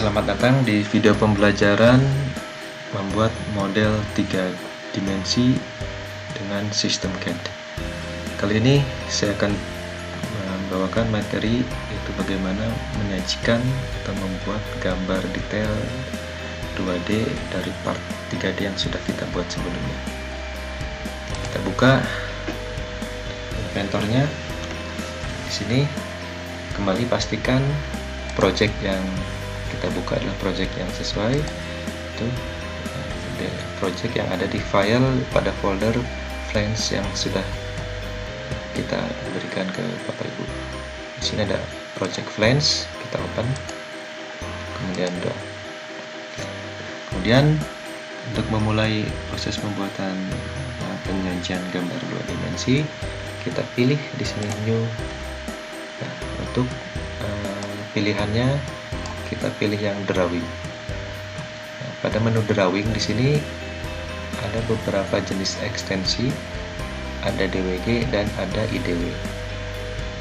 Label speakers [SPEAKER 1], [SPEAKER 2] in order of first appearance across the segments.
[SPEAKER 1] Selamat datang di video pembelajaran membuat model 3 dimensi dengan sistem CAD. Kali ini saya akan membawakan materi yaitu bagaimana menyajikan atau membuat gambar detail 2D dari part 3D yang sudah kita buat sebelumnya. Kita buka inventornya. Di sini kembali pastikan project yang kita buka adalah project yang sesuai. Itu project yang ada di file pada folder friends yang sudah kita berikan ke Bapak Ibu. Di sini ada project friends, kita open, kemudian doa. Kemudian untuk memulai proses pembuatan penyajian gambar 2 dimensi, kita pilih di sini new. Nah, untuk pilihannya kita pilih yang drawing. Nah, pada menu drawing di sini ada beberapa jenis ekstensi, ada DWG dan ada IDW.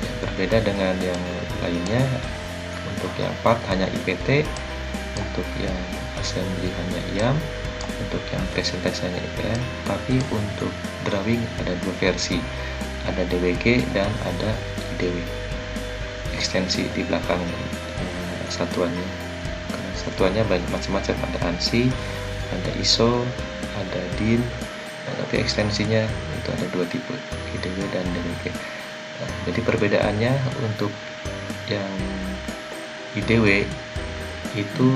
[SPEAKER 1] Yang berbeda dengan yang lainnya, untuk yang part hanya IPT, untuk yang assembly hanya IAM, untuk yang presentasi hanya IPN. Tapi untuk drawing ada dua versi, ada DWG dan ada IDW. Ekstensi di belakang satuannya. Satuannya banyak macam-macam, ada ANSI, ada ISO, ada DIN. Tapi ekstensinya itu ada dua tipe, IDW dan DWG. Jadi perbedaannya untuk yang IDW itu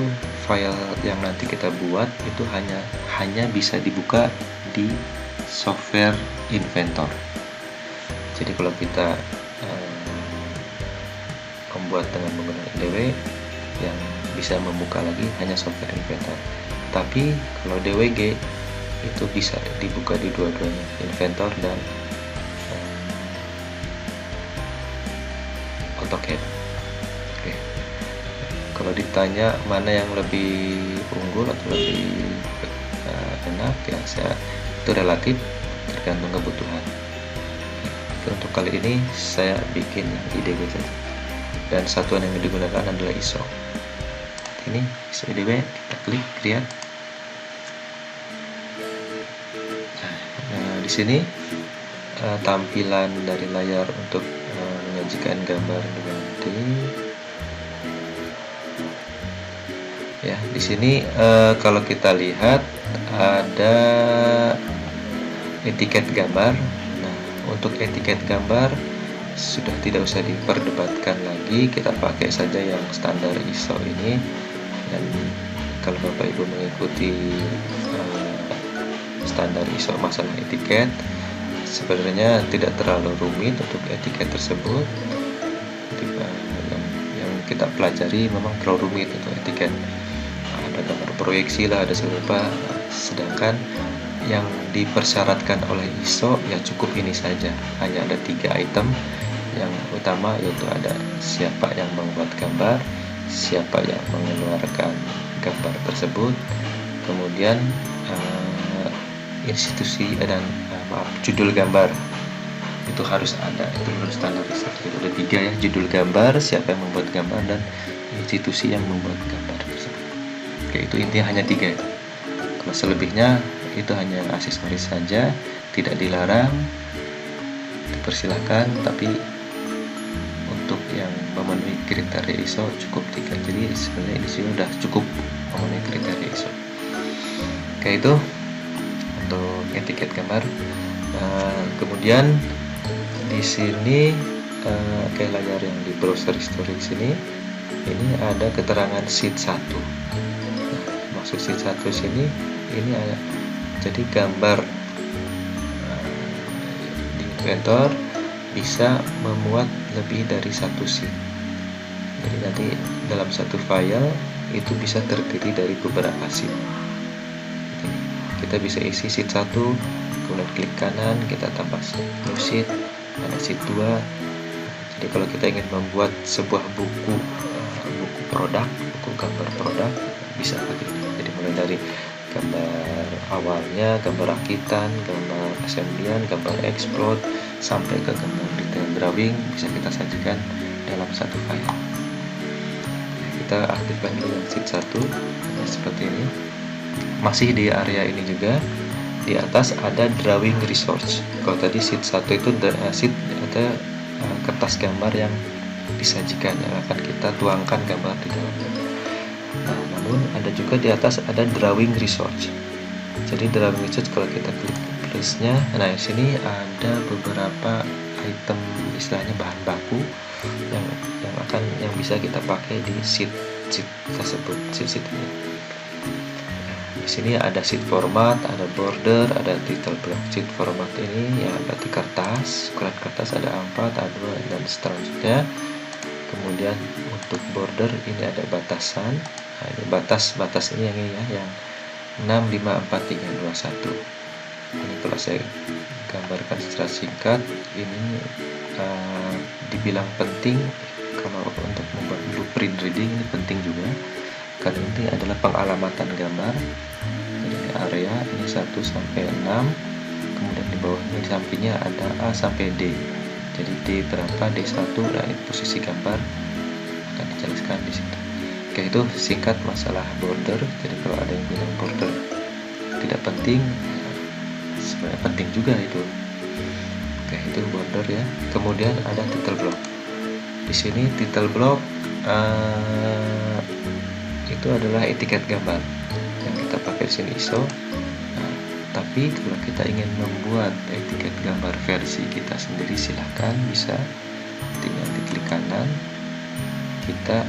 [SPEAKER 1] file yang nanti kita buat itu hanya bisa dibuka di software inventor. Jadi kalau kita membuat dengan menggunakan IDW, yang bisa membuka lagi hanya software inventor. Tapi kalau DWG itu bisa dibuka di dua-duanya, inventor dan AutoCAD. Oke. Kalau ditanya mana yang lebih unggul atau lebih enak, ya itu relatif tergantung kebutuhan. Oke. Untuk kali ini saya bikin yang IDW saja. Dan satuan yang digunakan adalah ISO. Ini ISO IDW, kita klik create. Nah, di sini tampilan dari layar untuk menyajikan gambar dengan ya, di sini kalau kita lihat ada etiket gambar. Nah, untuk etiket gambar sudah tidak usah diperdebatkan lagi, kita pakai saja yang standar ISO ini. Dan kalau Bapak Ibu mengikuti standar ISO masalah etiket, sebenarnya tidak terlalu rumit untuk etiket tersebut. Yang kita pelajari memang terlalu rumit untuk etiket, ada gambar proyeksi lah, ada serupa. Sedangkan yang dipersyaratkan oleh ISO ya cukup ini saja, hanya ada 3 item. Yang utama yaitu ada siapa yang membuat gambar, siapa yang mengeluarkan gambar tersebut, kemudian institusi dan judul gambar itu harus ada, itu menurut standar ISO. Jadi ada 3 ya, judul gambar, siapa yang membuat gambar, dan institusi yang membuat gambar tersebut. Oke, itu intinya hanya 3 itu. Kalau selebihnya itu hanya aksesoris saja, tidak dilarang, dipersilakan, tapi untuk yang memenuhi kriteria ISO cukup 3. Jadi sebenarnya di sini sudah cukup memenuhi kriteria ISO. Oke, itu untuk etiket gambar. Kemudian di sini layar yang di browser history sini, ini ada keterangan sheet 1. Maksud sheet 1 sini, ini ada jadi gambar di inventor bisa memuat lebih dari 1 sheet. Jadi nanti dalam satu file itu bisa terdiri dari beberapa sheet. Kita bisa isi sheet 1, kemudian klik kanan, kita tambah new sheet, ada sheet 2. Jadi kalau kita ingin membuat sebuah buku produk, buku gambar produk, bisa begitu. Jadi mulai dari gambar awalnya, gambar rakitan, gambar assemblyan, gambar explode, sampai ke gambar detail drawing bisa kita sajikan dalam satu file. kita aktifkan dulu yang sheet 1. Nah, seperti ini. Masih di area ini juga, di atas ada drawing resource. Kalau tadi sheet 1 itu sheet ada kertas gambar yang disajikan, yang akan kita tuangkan gambar di dalamnya. Nah, namun ada juga di atas ada drawing resource. Jadi drawing resource kalau kita klik plusnya, nah di sini ada beberapa item, istilahnya bahan baku yang bisa kita pakai di sheet tersebut, sheet ini. Di sini ada sheet format, ada border, ada title block. Sheet format ini ya berarti kertas, ukuran kertas ada A4, A2 dan seterusnya. Kemudian untuk border ini ada batasan. Nah, ini batas ini yang ini ya, yang 65431. Ini kalau saya gambarkan secara singkat, ini dibilang penting kalau untuk membuat blueprint reading. Ini penting juga karena ini adalah pengalamatan gambar. Jadi di area ini 1 sampai 6, kemudian di bawahnya di sampingnya ada A sampai D. Jadi D berapa, D1, nah ini posisi gambar akan dijelaskan di situ. Oke, itu singkat masalah border. Jadi kalau ada yang bilang border tidak penting, sebenarnya penting juga itu. Oke, itu border ya. Kemudian ada title block. Di sini title block itu adalah etiket gambar yang kita pakai di sini ISO. Nah, tapi kalau kita ingin membuat etiket gambar versi kita sendiri, silahkan, bisa tinggal diklik kanan, kita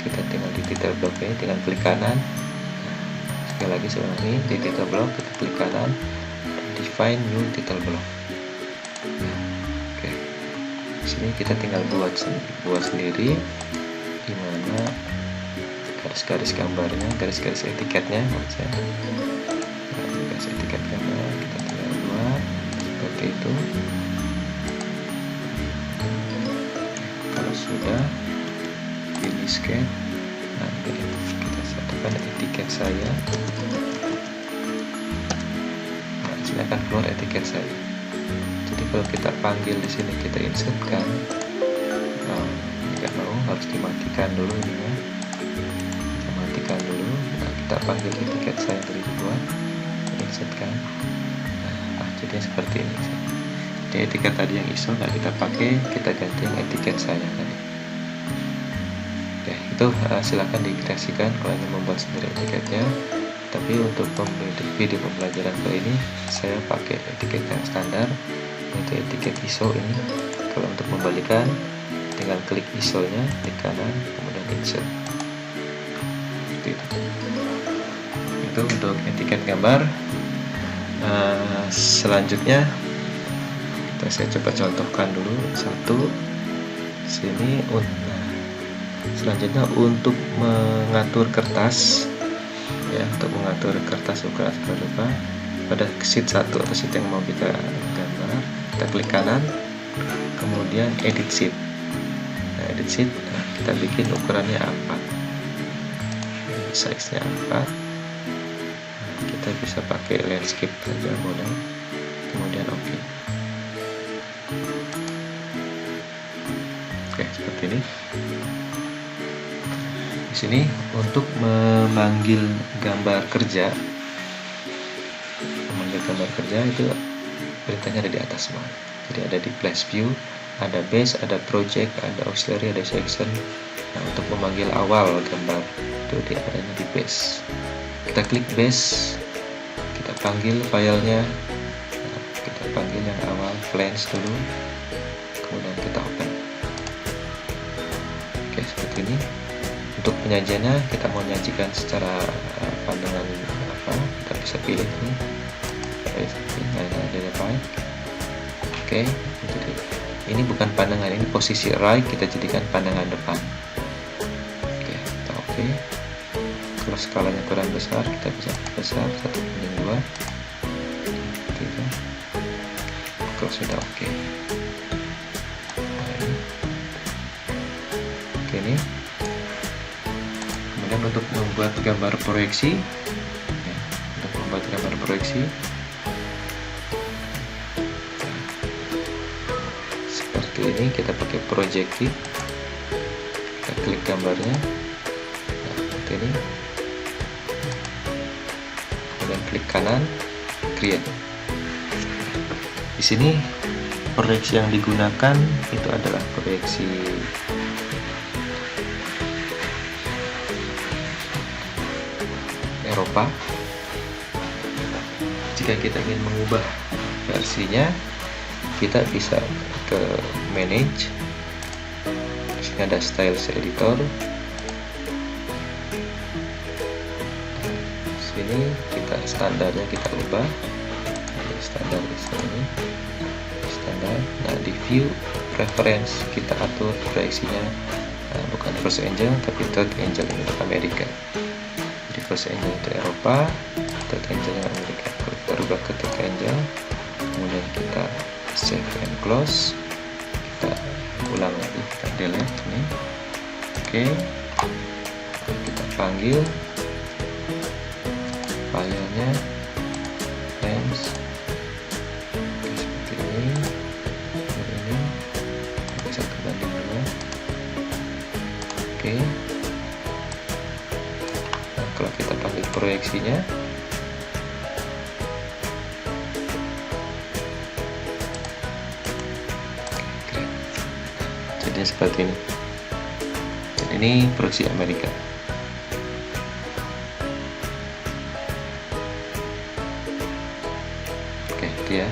[SPEAKER 1] kita tinggal di title block ini, tinggal klik kanan. Sekali lagi sebenarnya ini di title block kita klik kanan, define new title block. Oke, di sini kita tinggal buat sendiri, dimana garis-garis gambarnya, garis-garis etiketnya, maksudnya garis etiket gambar kita tinggal buat seperti itu. Kalau sudah ini scan, nanti kita satukan etiket saya. Nah, di sini akan keluar etiket saya. Jadi kalau kita panggil di sini, kita insertkan, nggak mau, harus dimatikan dulu ini ya. Kita matikan dulu. Nah, kita panggil etiket saya dari dibuat, insertkan. Nah, jadinya seperti ini. Jadi etiket tadi yang ISO nggak kita pakai, kita ganti yang etiket saya tadi. Itu silakan dikreasikan kalau ingin membuat sendiri etiketnya. Tapi untuk video pembelajaran kali ini saya pakai etiket yang standar, yaitu etiket ISO ini. Kalau untuk membalikan, tinggal klik ISO nya di kanan, kemudian insert. Seperti itu untuk etiket gambar. Selanjutnya saya coba contohkan dulu satu sini. Selanjutnya untuk mengatur kertas ya, untuk mengatur kertas ukuran berapa pada sheet 1 atau sheet yang mau kita gambar, kita klik kanan, kemudian edit sheet. Nah, edit sheet, kita bikin ukurannya A4, size nya A4. Kita bisa pakai landscape saja boleh, kemudian oke. Oke, seperti ini. Di sini untuk memanggil gambar kerja, itu perintahnya ada di atas semua. Jadi ada di flash view, ada base, ada project, ada auxiliary, ada section. Nah, untuk memanggil awal gambar itu adanya di base. Kita klik base, kita panggil filenya. Nah, kita panggil yang awal flange dulu, kemudian kita open. Oke, seperti ini. Untuk penyajiannya, kita mau menyajikan secara pandangan apa, kita bisa pilih nih, ada right. Oke, jadi ini bukan pandangan, ini posisi right, kita jadikan pandangan depan. Oke, kita oke. Kalau skalanya kurang besar, kita bisa besar 1:2. Gitu. Kalau sudah oke. Oke, ini. Untuk membuat gambar proyeksi ya, untuk membuat gambar proyeksi seperti ini. Kita pakai project key, kita klik gambarnya, nah, seperti ini, kemudian klik kanan, create. Di sini proyeksi yang digunakan itu adalah proyeksi Eropa. Jika kita ingin mengubah versinya, kita bisa ke manage, di sini ada styles editor, sini kita standarnya kita ubah, standar di sini standar. Nah, di view preference kita atur proyeksinya, bukan first angel tapi third angel ini untuk Amerika. Jadi first angel itu Eropa, third angel yang Amerika. Kalau kita rubah ke third angel, kemudian kita save and close, kita ulang lagi, kita delete ini. Oke, kita panggil filenya frames seperti ini, ini 1:2. Oke, nah, kalau kita panggil proyeksinya, jadi seperti ini. Dan ini proyeksi Amerika. Oke, itu ya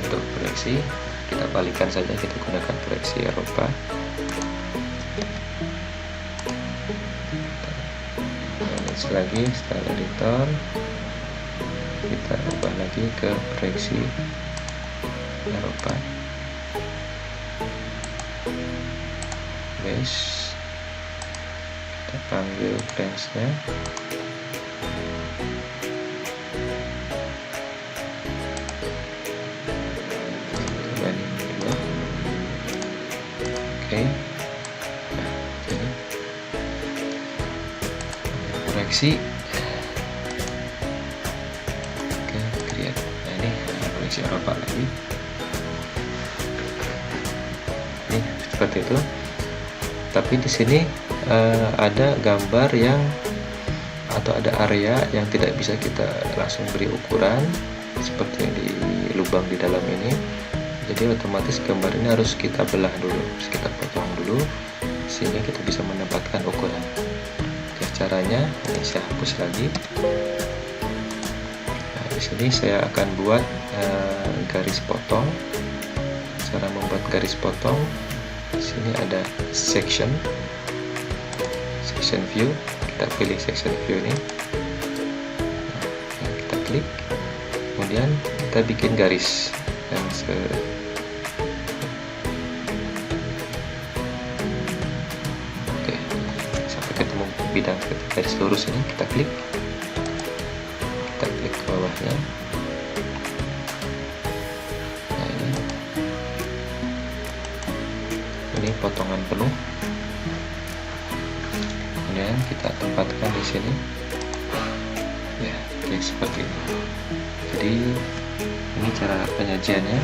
[SPEAKER 1] untuk proyeksi. Kita balikan saja, kita gunakan proyeksi Eropa. Manage lagi style editor, kita ubah lagi ke proyeksi Eropa. Base, kita panggil branch-nya, banding 2. Oke, nah, ini koreksi. Oke, create. Nah, ini koreksi Eropa lagi. Ini seperti itu. Tapi di sini ada gambar yang atau ada area yang tidak bisa kita langsung beri ukuran seperti yang di lubang di dalam ini. Jadi otomatis gambar ini harus kita belah dulu, harus kita potong dulu sehingga kita bisa menempatkan ukuran. Oke, caranya ini saya hapus lagi. Nah, di sini saya akan buat garis potong. Cara membuat garis potong, di sini ada section view, kita pilih section view ini, nah, kita klik, kemudian kita bikin garis yang oke, sampai ketemu bidang garis lurus ini, kita klik ke bawahnya. Nah, ini potongan penuh. Kemudian kita tempatkan di sini, ya, oke, seperti ini. Jadi ini cara penyajiannya.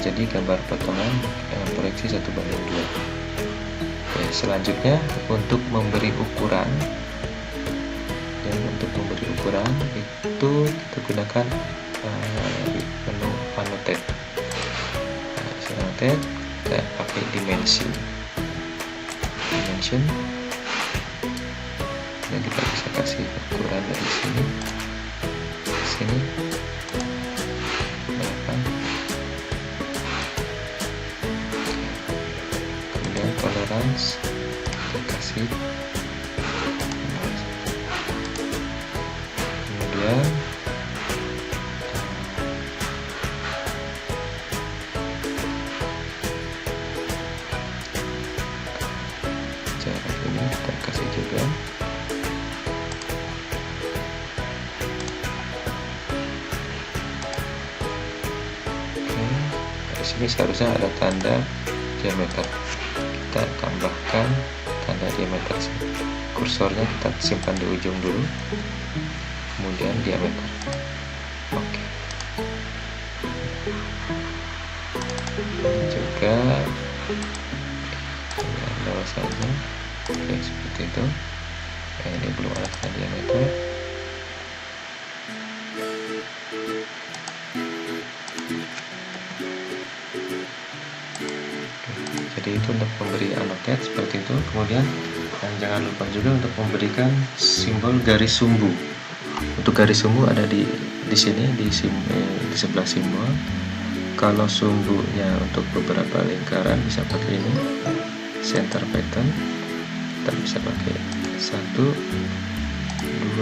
[SPEAKER 1] Jadi gambar potongan dengan proyeksi 1:2. Oke, selanjutnya untuk memberi ukuran, dan untuk memberi ukuran itu kita gunakan menu annotate. Nah, annotate kita pakai dimension, dan kita bisa kasih ukuran dari sini, berapa, kemudian tolerance kita kasih, kemudian jarak ini kita kasih juga. Di sini seharusnya ada tanda diameter, kita tambahkan tanda diameter. Kursornya kita simpan di ujung dulu, kemudian diameter. Oke. Ini juga bawah saja. Oke, seperti itu. Ini belum ada tanda diameter. Jadi itu untuk memberi annotate seperti itu. Kemudian jangan lupa juga untuk memberikan simbol garis sumbu. Untuk garis sumbu ada di sini di sebelah simbol. Kalau sumbunya untuk beberapa lingkaran bisa pakai ini center pattern. Kita bisa pakai 1, 2, 3.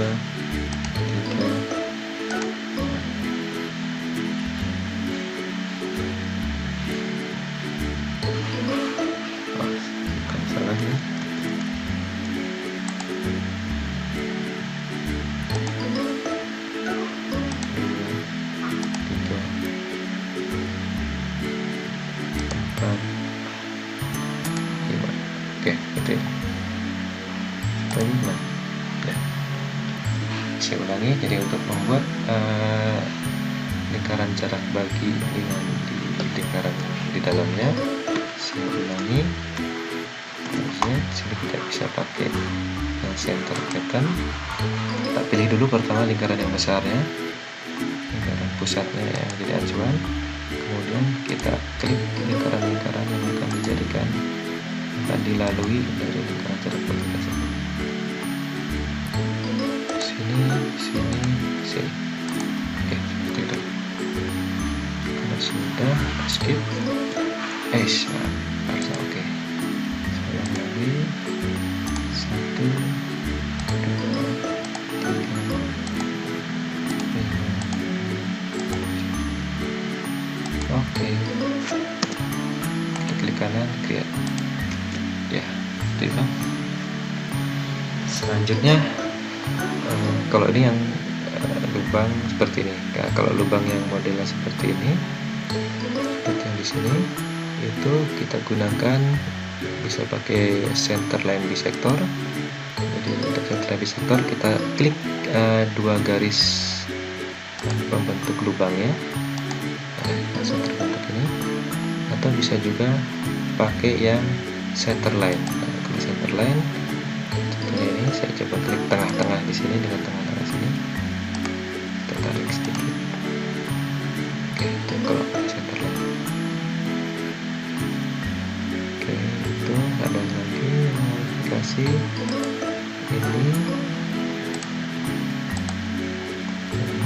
[SPEAKER 1] Bukan salah ya. Oke, gitu ya. Ya. Saya ulangi. Jadi untuk membuat lingkaran jarak bagi dengan di lingkaran di dalamnya, saya ulangi. Sini kita bisa pakai center pattern. Kita pilih dulu pertama lingkaran yang besarnya, lingkaran pusatnya yang jadi acuan. Kemudian kita klik lingkaran-lingkaran yang akan dijadikan akan dilalui dari lingkaran jarak bagi tersebut. Sini. Oke, seperti itu. Kalau sudah skip, harusnya oke. Saya lagi 1, 2, 3, 4, 5. Oke. Kita klik kanan, create. Ya, seperti itu. Selanjutnya kalau ini yang lubang seperti ini. Nah, kalau lubang yang modelnya seperti ini, seperti yang di sini, itu kita gunakan bisa pakai center line bisector. Jadi untuk center line bisector kita klik 2 garis pembentuk lubangnya, langsung terbentuk ini. Atau bisa juga pakai yang center line. Kalau center line, contohnya ini saya coba klik tengah-tengah di sini dengan tengah-tengah sini. Kita tarik sedikit. Oke, itu kalau center line. Oke, itu ada lagi yang mau dikasih ini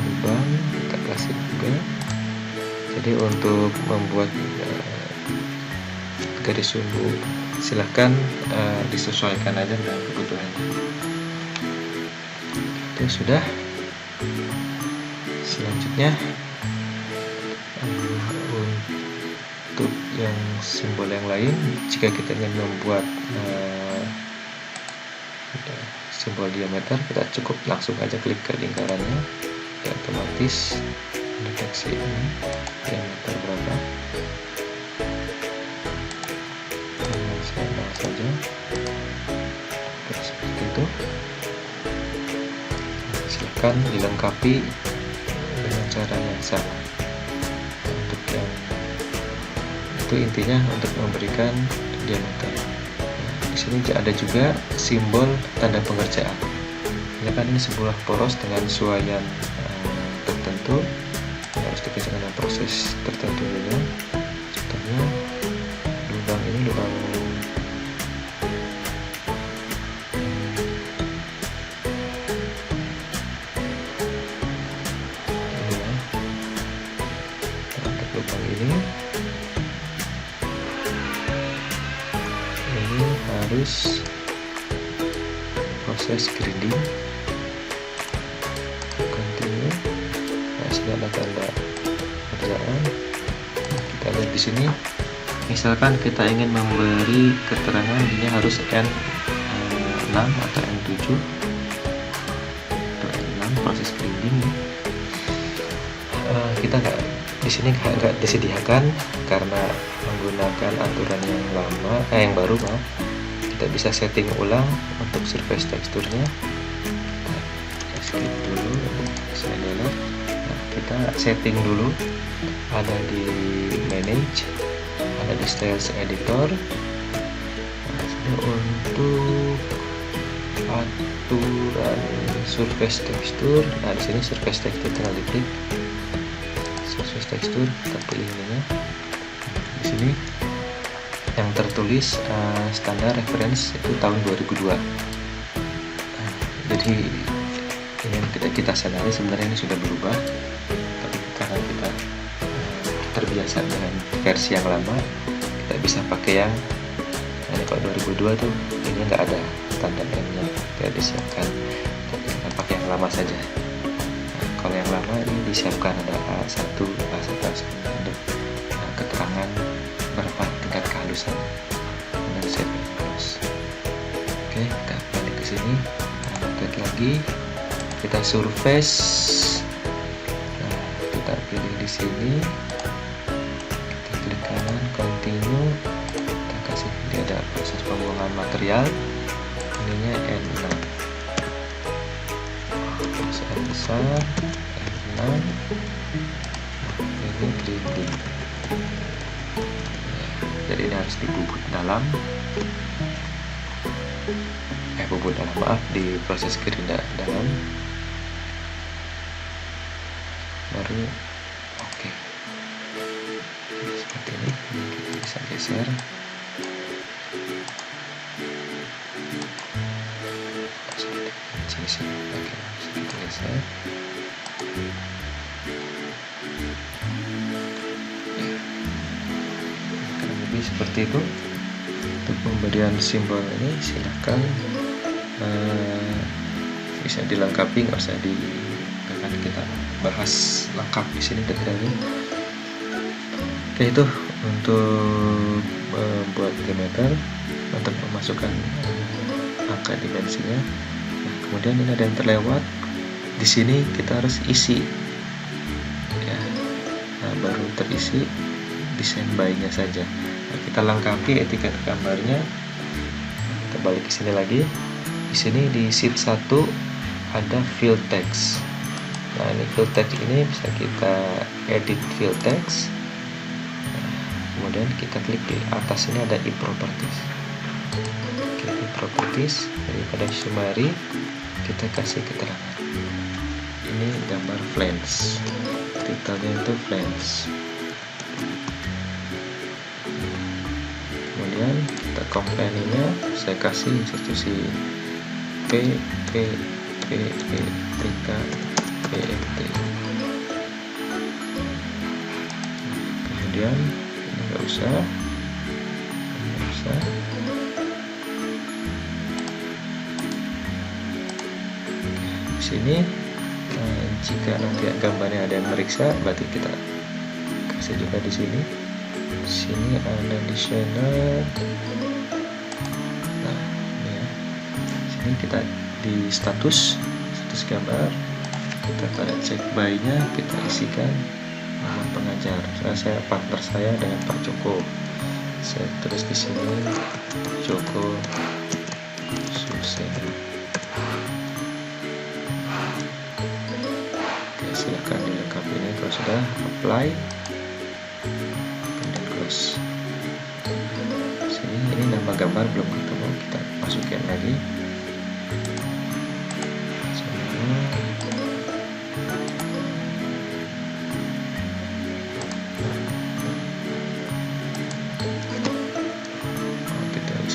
[SPEAKER 1] lubang, kita kasih juga. Jadi untuk membuat garis sumbu silahkan disesuaikan aja dengan kebutuhannya. Itu sudah. Selanjutnya untuk yang simbol yang lain, jika kita ingin membuat simbol diameter, kita cukup langsung aja klik ke lingkarannya, ya, otomatis deteksi ini diameter berapa. Saya bahas saja. Oke, seperti itu. Silakan dilengkapi dengan cara yang sama. Untuk yang itu intinya untuk memberikan diameter. Di sini ada juga simbol tanda pengerjaan. Ini kan ini sebuah poros dengan suaian tertentu, harus dikerjakan dengan proses tertentu juga. Contohnya lubang ini lubang ini harus proses grinding continue. Nah, sudah ada tanda kerjaan. Kita lihat di sini, misalkan kita ingin memberi keterangan ini harus N6 atau N7 atau N6 proses grinding. Kita di sini nggak disediakan karena menggunakan aturan yang lama, yang baru, maaf. Kita bisa setting ulang untuk surface teksturnya. Kita skip dulu, saya delete. Nah, kita setting dulu, ada di manage, ada di Styles Editor. Untuk aturan surface texture, di sini surface texture tinggal diklik surface texture, kita pilih ininya. Di sini yang tertulis standar reference itu tahun 2002. Jadi ini yang tidak kita sadari sebenarnya ini sudah berubah, tapi karena kita terbiasa dengan versi yang lama, kita bisa pakai yang ini. Kalau 2002 tuh ini nggak ada standar M-nya, tidak disiapkan, tapi kita pakai yang lama saja. Kalau yang lama ini disiapkan ada A1, A1 untuk keterangan berapa tingkat kehalusan dan setting halus. Oke, kita balik ke sini, klik lagi, kita surface. Nah, kita pilih di sini, kita klik kanan, continue, kita kasih dia ada proses pembuangan material, ininya N6, N besar, N6, ini grinding. Jadi ini harus dibubut dalam, di proses gerinda dalam, baru oke. Seperti ini, kita bisa geser. Kita geser. Kurang lebih seperti itu. Untuk pemberian simbol ini silahkan bisa dilengkapi, nggak usah akan kita bahas lengkap di sini detailnya. Oke, itu untuk membuat diameter, untuk memasukkan angka dimensinya. Nah, kemudian ini ada yang terlewat. Di sini kita harus isi, ya. Nah, baru terisi desain by-nya saja. Nah, kita lengkapi etiket gambarnya. Kita balik ke sini lagi. Di sini di sheet 1 ada fill text. Nah, ini fill text ini bisa kita edit fill text. Nah, kemudian kita klik di atas ini ada e-properties. Klik di properties, daripada summary kita kasih keterangan. Ini gambar flange, titelnya itu flange. Kemudian kita company-nya saya kasih institusi P, T, K, PMT. Kemudian ini nggak usah. Di sini jika nanti gambarnya ada yang meriksa, berarti kita kasih juga di sini. Di sini ada desainer. Nah, ini ya. Sini kita di status gambar, kita pada cek by-nya, kita isikan nama pengajar. Saya partner saya dengan Pak Joko. Saya tulis di sini Joko Suseno. Oke, silakan dilengkapi ini. Kalau sudah, apply, kemudian close. Sini ini nama gambar belum ketemu, kita masukin lagi.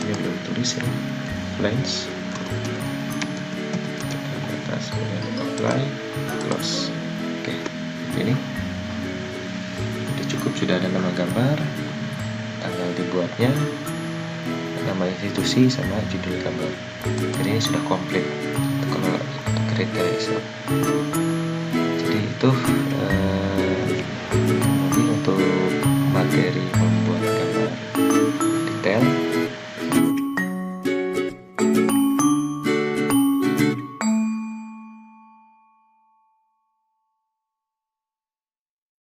[SPEAKER 1] Belum tulis ya, flange, atas, kemudian apply, close. Oke, ini sudah cukup, sudah ada nama gambar, tanggal dibuatnya, nama institusi sama judul gambar. Jadi ini sudah komplit kalau kriteria. Jadi itu